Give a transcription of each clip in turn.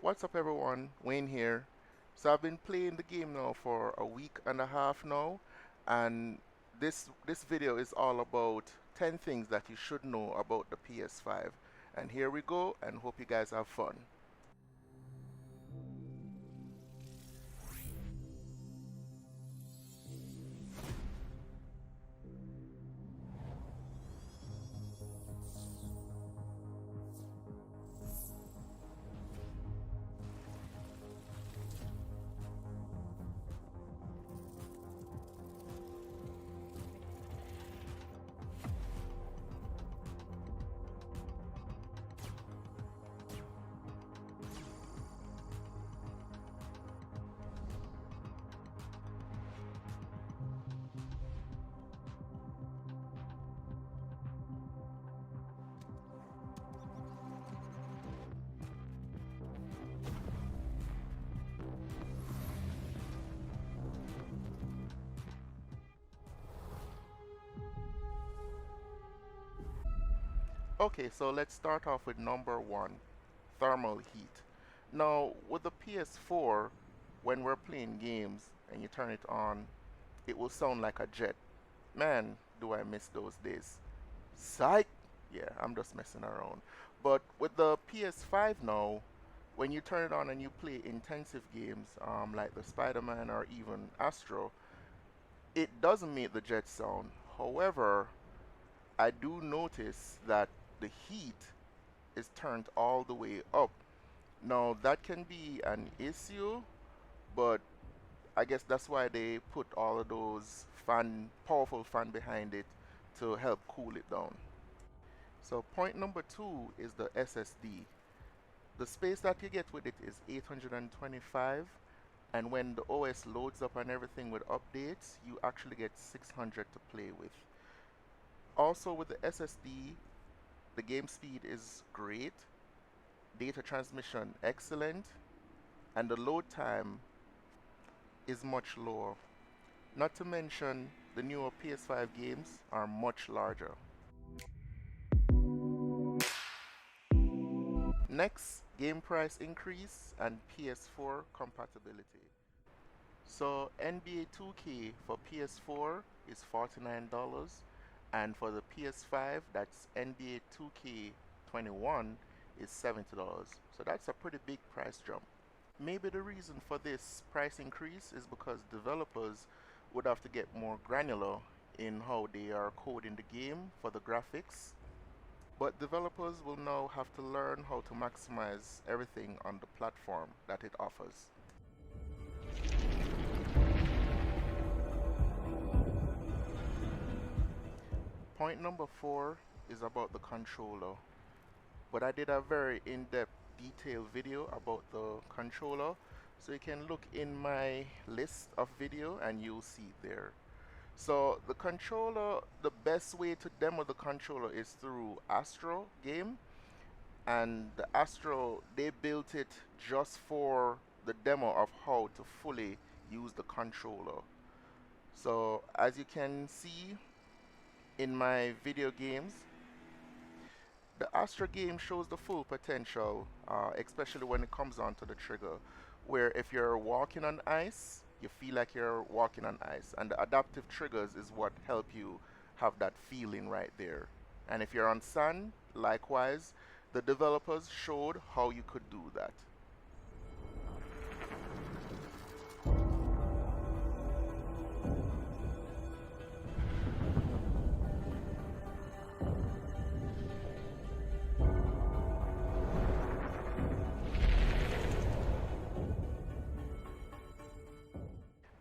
What's up everyone, Wayne here. So I've been playing the game now for a week and a half now, and this video is all about 10 things that you should know about the PS5. And here we go, and hope you guys have fun. Okay, so let's start off with number one, thermal heat. Now, with the PS4, when we're playing games and you turn it on, it will sound like a jet. Man, do I miss those days. Psych! Yeah, I'm just messing around. But with the PS5 now, when you turn it on and you play intensive games, like the Spider-Man or even Astro, it doesn't make the jet sound. However, I do notice that the heat is turned all the way up. Now that can be an issue, but I guess that's why they put all of those powerful fan behind it to help cool it down. So point number two is the SSD. The space that you get with it is 825, and when the OS loads up and everything with updates, you actually get 600 to play with. Also with the SSD, the game speed is great, data transmission excellent, and the load time is much lower. Not to mention, the newer PS5 games are much larger. Next, game price increase and PS4 compatibility. So NBA 2K for PS4 is $49, and for the PS5, that's NBA 2K21 is $70. So that's a pretty big price jump. Maybe the reason for this price increase is because developers would have to get more granular in how they are coding the game for the graphics. But developers will now have to learn how to maximize everything on the platform that it offers. Point number four is about the controller. But I did a very in-depth detailed video about the controller, so you can look in my list of video and you'll see it there. So the controller, the best way to demo the controller is through Astro game, and the Astro, they built it just for the demo of how to fully use the controller. So as you can see in my video games, the Astra game shows the full potential, especially when it comes on to the trigger, where if you're walking on ice, you feel like you're walking on ice, and the adaptive triggers is what help you have that feeling right there. And if you're on sand, likewise, the developers showed how you could do that.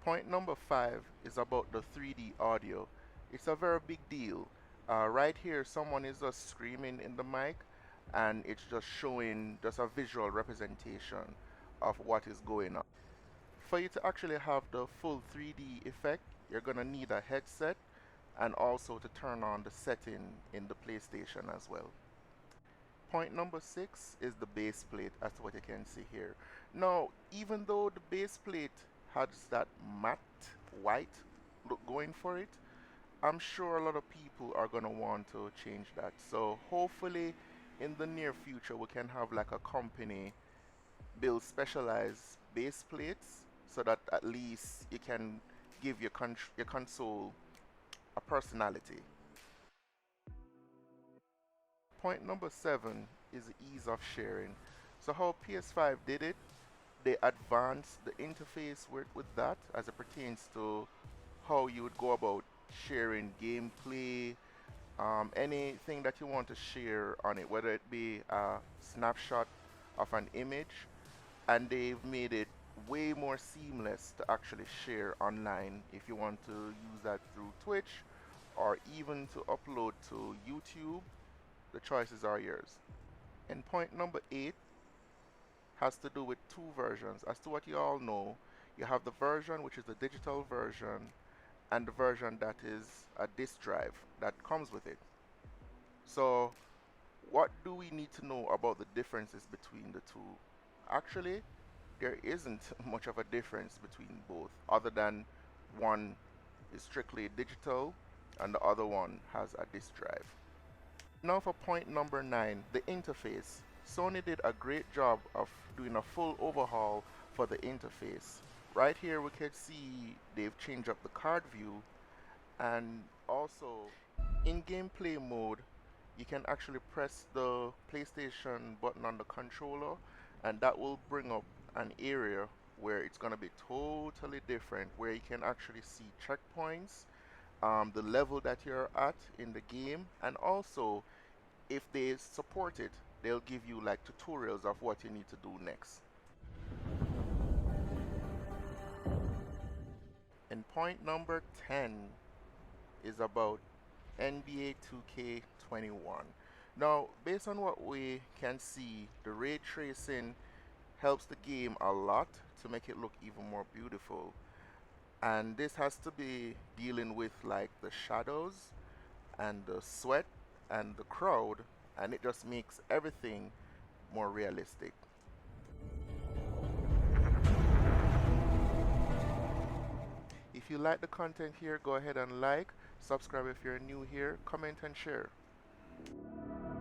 Point number five is about the 3D audio. It's a very big deal. Right here, someone is just screaming in the mic, and it's just showing just a visual representation of what is going on. For you to actually have the full 3D effect, you're gonna need a headset and also to turn on the setting in the PlayStation as well. Point number six is the base plate, as what you can see here. Now, even though the base plate has that matte white look going for it, I'm sure a lot of people are going to want to change that. So hopefully in the near future we can have like a company build specialized base plates so that at least you can give your console a personality. Point number 7 is the ease of sharing. So how PS5 did it, they advanced the interface with that as it pertains to how you would go about sharing gameplay, anything that you want to share on it, whether it be a snapshot of an image, and they've made it way more seamless to actually share online if you want to use that through Twitch or even to upload to YouTube. The choices are yours. And point number 8 has to do with two versions. As to what you all know, you have the version which is the digital version and the version that is a disk drive that comes with it. So what do we need to know about the differences between the two? Actually, there isn't much of a difference between both other than one is strictly digital and the other one has a disk drive. Now for point number 9, the interface. Sony did a great job of doing a full overhaul for the interface. Right here we can see they've changed up the card view, and also in gameplay mode you can actually press the PlayStation button on the controller and that will bring up an area where it's going to be totally different, where you can actually see checkpoints, the level that you're at in the game, and also if they support it, they'll give you like tutorials of what you need to do next. And point number 10 is about NBA 2K21. Now, based on what we can see, the ray tracing helps the game a lot to make it look even more beautiful. And this has to be dealing with like the shadows and the sweat and the crowd, and it just makes everything more realistic. If you like the content here, go ahead and like, subscribe if you're new here, comment and share.